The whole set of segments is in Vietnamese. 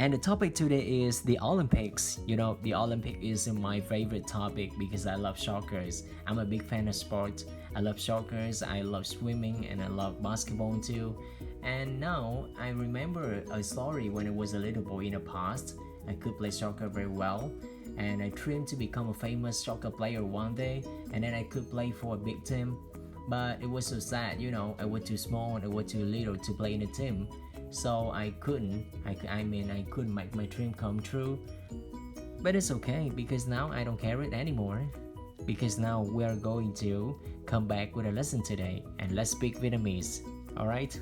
And the topic today is the Olympics. You know, the Olympic is my favorite topic because I love soccer. I'm a big fan of sport. I love soccer, I love swimming, and I love basketball too. And now I remember a story when I was a little boy in the past. I could play soccer very well, and I dreamed to become a famous soccer player one day, and then I could play for a big team. But it was so sad, I was too small and I was too little to play in a team. So I couldn't make my dream come true. But it's okay because now I don't care it anymore. Because now we are going to come back with a lesson today and let's speak Vietnamese. Alright?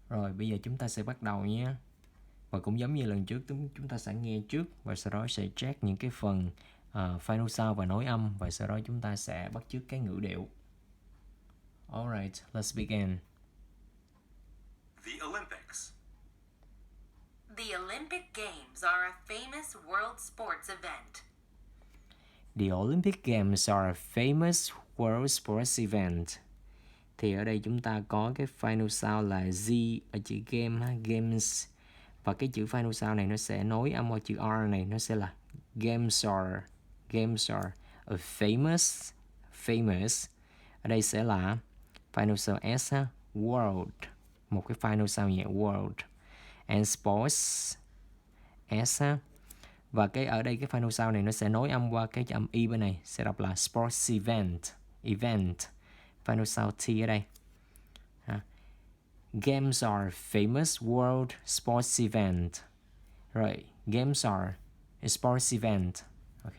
Rồi bây giờ chúng ta sẽ bắt đầu nhé. Và cũng giống như lần trước chúng ta sẽ nghe trước và sau đó sẽ check những cái phần final sound và nối âm, và sau đó chúng ta sẽ bắt chước cái ngữ điệu. Alright, let's begin. The Olympics. The Olympic Games are a famous world sports event. The Olympic Games are a famous world sports event. Thì ở đây chúng ta có cái final sound là G ở chữ game ha, games. Và cái chữ final sound này nó sẽ nối âm qua chữ R này, nó sẽ là games are a famous. Ở đây sẽ là final sound S ha, world. Một cái final sound nhẹ world. And sports S ha. Và cái ở đây cái final sound này nó sẽ nối âm qua cái âm Y bên này, sẽ đọc là sports event. Final sound T ở đây. Ha. Games are famous world sports event. Rồi, games are a sports event. Ok.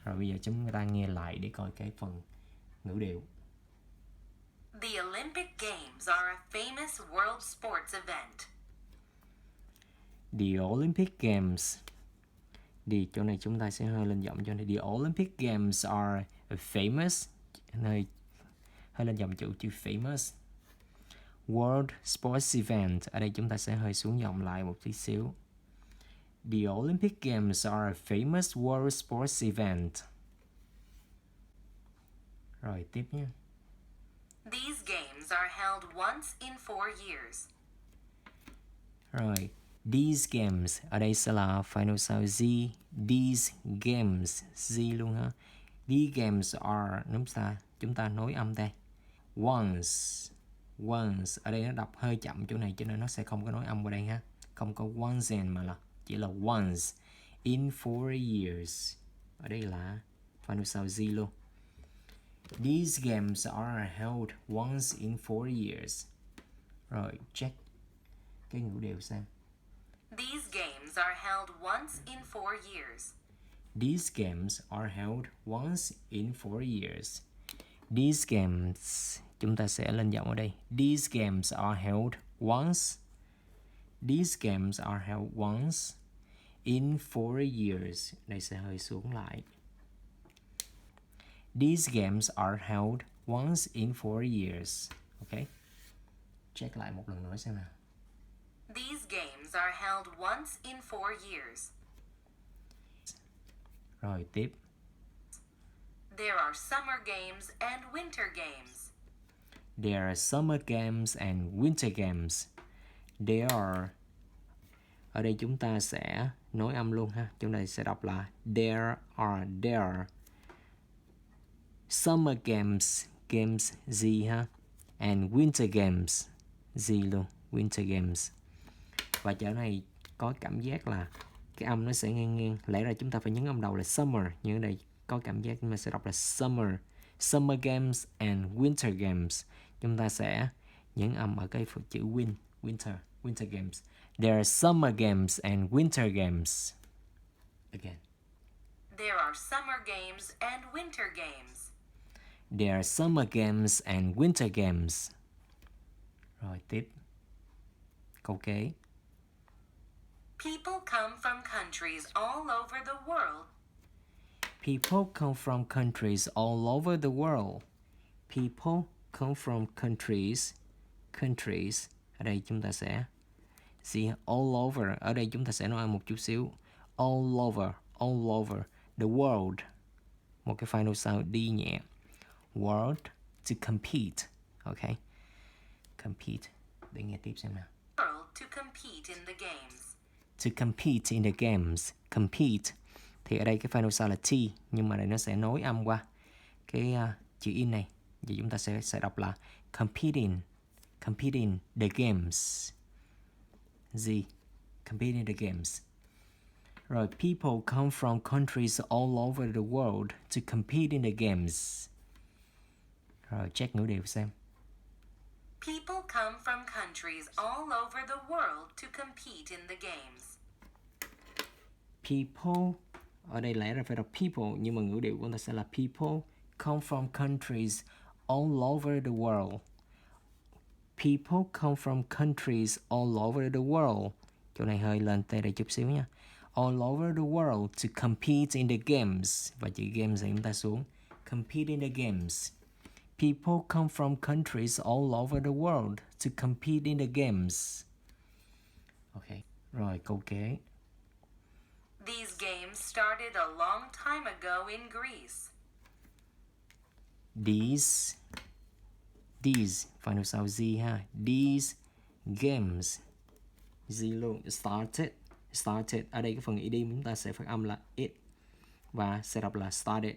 Rồi bây giờ chúng ta nghe lại để coi cái phần ngữ điệu. The Olympic Games are a famous world sports event. The Olympic Games. Đi chỗ này chúng ta sẽ hơi lên giọng cho này. The Olympic Games are a famous, hơi lên giọng chữ famous world sports event. Ở đây chúng ta sẽ hơi xuống giọng lại một tí xíu. The Olympic Games are a famous world sports event. Rồi tiếp nhé. These games are held once in 4 years. Rồi, these games, ở đây sẽ là final sound Z. These games, Z luôn ha. These games are, chúng ta nối âm đây. Once, ở đây nó đọc hơi chậm chỗ này cho nên nó sẽ không có nối âm vào đây ha. Không có once and mà là chỉ là once. In 4 years. Ở đây là final sound Z luôn. These games are held once in 4 years. Rồi, check cái ngữ điệu xem. These games are held once in 4 years. These games are held once in 4 years. These games, chúng ta sẽ lên giọng ở đây. These games are held once. These games are held once in 4 years. Đây sẽ hơi xuống lại. These games are held once in 4 years. Ok. Check lại một lần nữa xem nào. These games are held once in 4 years. Rồi tiếp. There are summer games and winter games. There are summer games and winter games. There are. Ở đây chúng ta sẽ nối âm luôn ha. Chúng ta sẽ đọc là there are. Summer games Z ha. And winter games Z luôn, winter games. Và chỗ này có cảm giác là cái âm nó sẽ ngang. Lẽ ra chúng ta phải nhấn âm đầu là summer, nhưng ở đây có cảm giác chúng ta sẽ đọc là summer games and winter games. Chúng ta sẽ nhấn âm ở cái chữ winter games. There are summer games and winter games. Again. There are summer games and winter games. There are summer games and winter games. Rồi tiếp. Câu kế. People come from countries all over the world. People come from countries all over the world. People come from countries. Ở đây chúng ta sẽ all over. Ở đây chúng ta sẽ nói một chút xíu. All over the world. Một cái final sound đi nhẹ. World to compete. Okay. Compete. để nghe tiếp xem nào. World to compete in the games. To compete in the games. Compete. Thì ở đây cái final sound là T, nhưng mà đây nó sẽ nối âm qua cái chữ in này. Vậy chúng ta sẽ đọc là competing the games. Z. Competing the games. Rồi, people come from countries all over the world to compete in the games. Rồi, check ngữ điệu xem. People come from countries all over the world to compete in the games. People, ở đây lẽ ra phải đọc people, nhưng mà ngữ điệu của chúng ta sẽ là people come from countries all over the world. People come from countries all over the world. Chỗ này hơi lên tê đây chút xíu nha. All over the world to compete in the games. Và chữ games thì chúng ta xuống. Compete in the games. People come from countries all over the world to compete in the games. Ok. Rồi, câu kế. These games started a long time ago in Greece. These final sound Z ha. These games Z luôn. Started. Ở đây cái phần idiom chúng ta sẽ phát âm là it và sẽ đọc là started.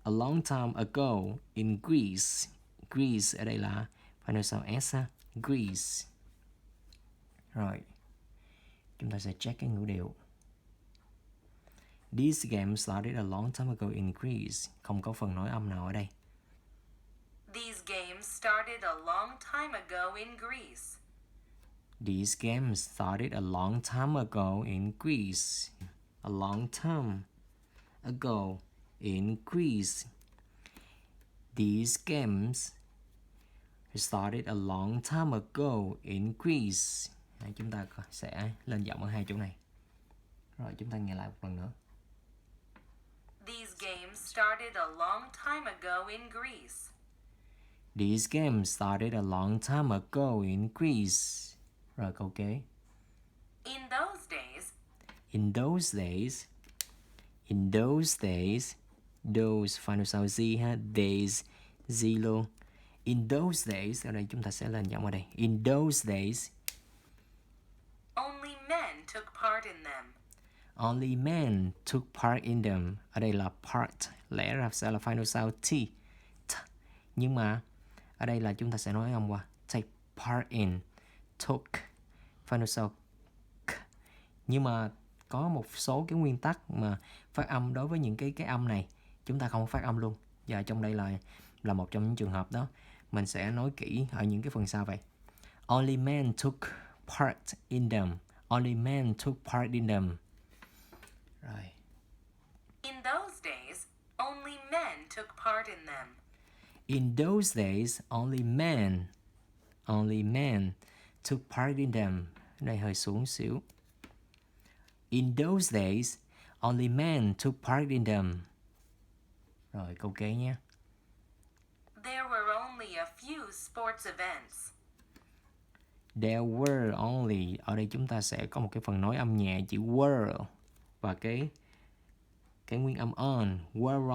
A long time ago in Greece. Greece ở đây là final sound S ha. Greece. Rồi. Chúng ta sẽ check cái ngữ điệu. These games started a long time ago in Greece. Không có phần nối âm nào ở đây. These games started a long time ago in Greece. These games started a long time ago in Greece. A long time ago in Greece. These games started a long time ago in Greece. Chúng ta sẽ lên giọng ở hai chỗ này. Rồi chúng ta nghe lại một lần nữa. These games started a long time ago in Greece. These games started a long time ago in Greece. Rồi câu kế. In those days. Those final sound Z ha. Days Z luôn. In those days, ở đây chúng ta sẽ lên giọng ở đây. In those days, only men took part in them. Only men took part in them. Ở đây là part, lẽ ra sẽ là final sound T. Nhưng mà ở đây là chúng ta sẽ nói âm qua take part in, took, final sound K. Nhưng mà có một số cái nguyên tắc mà phát âm đối với những cái âm này chúng ta không phát âm luôn. Và trong đây là một trong những trường hợp đó. Mình sẽ nói kỹ ở những cái phần sau vậy. Only men took part in them. Only men took part in them. Rồi. In those days, only men took part in them. In those days, only men took part in them. Đây hơi xuống xíu. In those days, only men took part in them. Rồi, câu kế nhé. There were only a few sports events. There were only. Ở đây chúng ta sẽ có một cái phần nối âm nhẹ chữ were và cái nguyên âm on. Were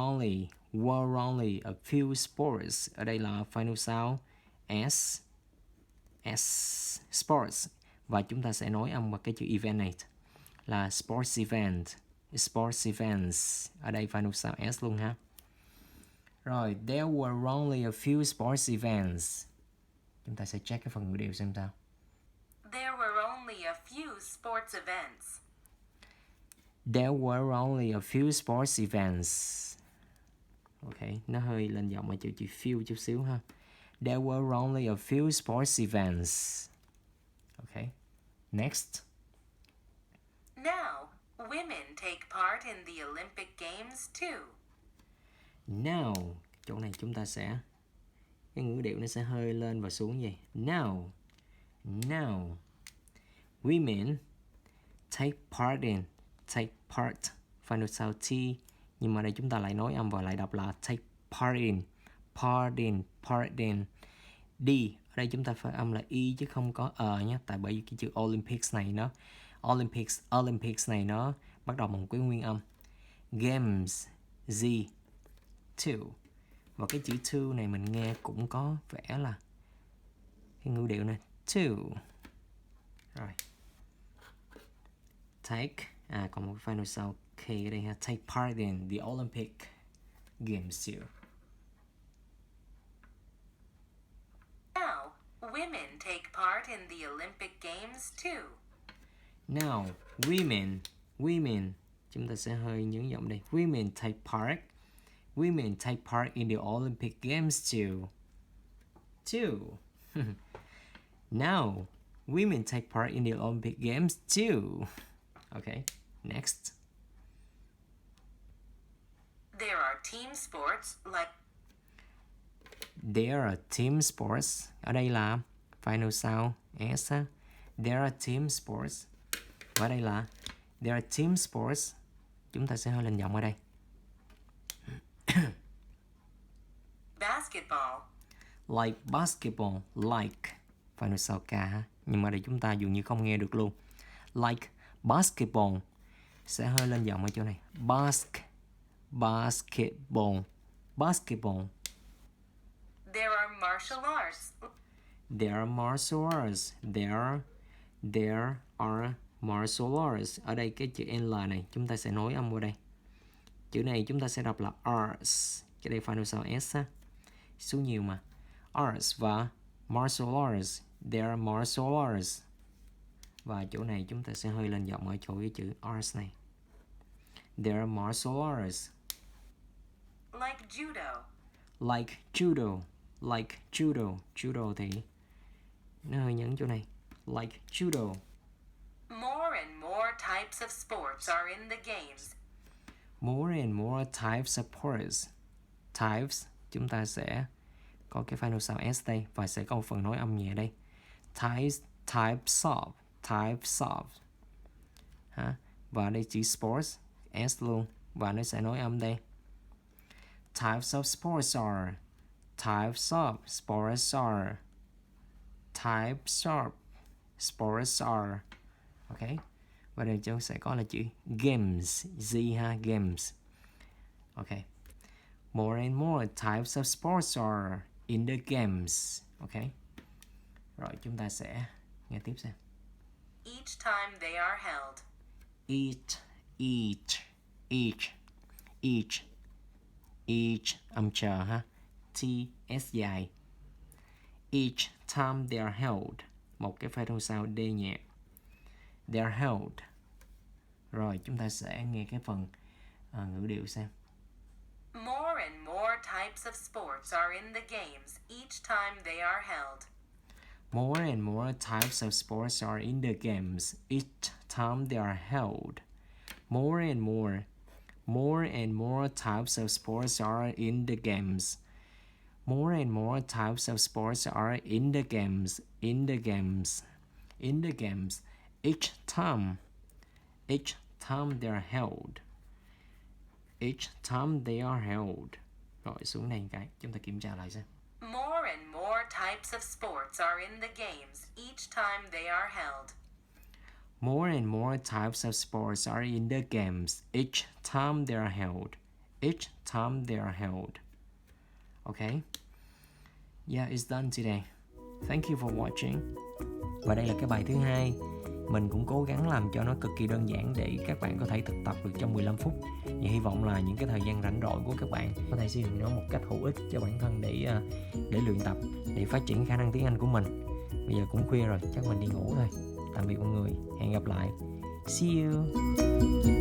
only a few sports. Ở đây là final sound S sports. Và chúng ta sẽ nối âm vào cái chữ event này là sports events. Ở đây final sound S luôn ha. Rồi, there were only a few sports events. Chúng ta sẽ check cái phần ngữ điệu xem sao. There were only a few sports events. There were only a few sports events. Ok, nó hơi lên giọng mà chữ few chút xíu ha. There were only a few sports events. Ok, next. Now, women take part in the Olympic Games too. Now, chỗ này chúng ta sẽ cái ngữ điệu nó sẽ hơi lên và xuống vậy. Now, women take part, final sound T, nhưng mà đây chúng ta lại nói âm và lại đọc là take part in. D, ở đây chúng ta phải âm là y chứ không có nhé, tại bởi vì cái chữ Olympics này nó Olympics này nó bắt đầu bằng cái nguyên âm. Games Z two. Và cái chữ two này mình nghe cũng có vẻ là cái ngữ điệu này two. Rồi. Take, còn một final sau K ở đây ha. Take part in the Olympic Games too. Now, women take part in the Olympic Games too. Now, women, chúng ta sẽ hơi nhấn giọng đây. Women take part in the Olympic Games too. Now, women take part in the Olympic Games too. Okay, next. There are team sports like There are team sports. Ở đây là final sound S. There are team sports. Và ở đây là there are team sports. Chúng ta sẽ hơi lên giọng ở đây. basketball, Like basketball. Like final sound K ha. Nhưng mà đây chúng ta dường như không nghe được luôn. Like basketball. Sẽ hơi lên giọng ở chỗ này. Basketball. there are martial arts. There are martial arts. There are martial arts. Ở đây cái chữ L này chúng ta sẽ nối âm qua đây. Chữ này chúng ta sẽ đọc là arts. Cái đây final sound S á. Số nhiều mà. Arts và martial arts. There are martial arts. Và chỗ này chúng ta sẽ hơi lên giọng ở chỗ cái chữ arts này. There are martial arts. Like judo. Like judo. Judo thì nó hơi nhấn chỗ này. Like judo. More and more types of sports are in the games. More and more types of sports. Types chúng ta sẽ có cái final sound S đây và sẽ có một phần nối âm nhẹ đây. Types of. Ha? Và đây chữ sports S luôn và nó sẽ nối âm đây. Types of sports are. Types of sports are. Types of sports are. Ok. Và đây chúng sẽ có là chữ games. G ha, games. Ok. More and more types of sports are in the games. Ok. Rồi chúng ta sẽ nghe tiếp xem. Each time they are held. Each âm chờ ha. T S dài. Each time they are held. Một cái final sound D nhẹ. They are held. Rồi chúng ta sẽ nghe cái phần ngữ điệu xem. More and more types of sports are in the games each time they are held. More and more types of sports are in the games each time they are held. More and more types of sports are in the games. More and more types of sports are in the games. Each time they are held. Each time they are held. Rồi xuống đây cái chúng ta kiểm tra lại xem. More and more types of sports are in the games each time they are held. More and more types of sports are in the games each time they are held. Each time they are held. Okay? Yeah, it's done today. Thank you for watching. Và đây là cái bài thứ hai. Mình cũng cố gắng làm cho nó cực kỳ đơn giản để các bạn có thể thực tập được trong 15 phút. Và hy vọng là những cái thời gian rảnh rỗi của các bạn có thể sử dụng nó một cách hữu ích cho bản thân để luyện tập, để phát triển khả năng tiếng Anh của mình. Bây giờ cũng khuya rồi, chắc mình đi ngủ thôi. Tạm biệt mọi người, hẹn gặp lại. See you.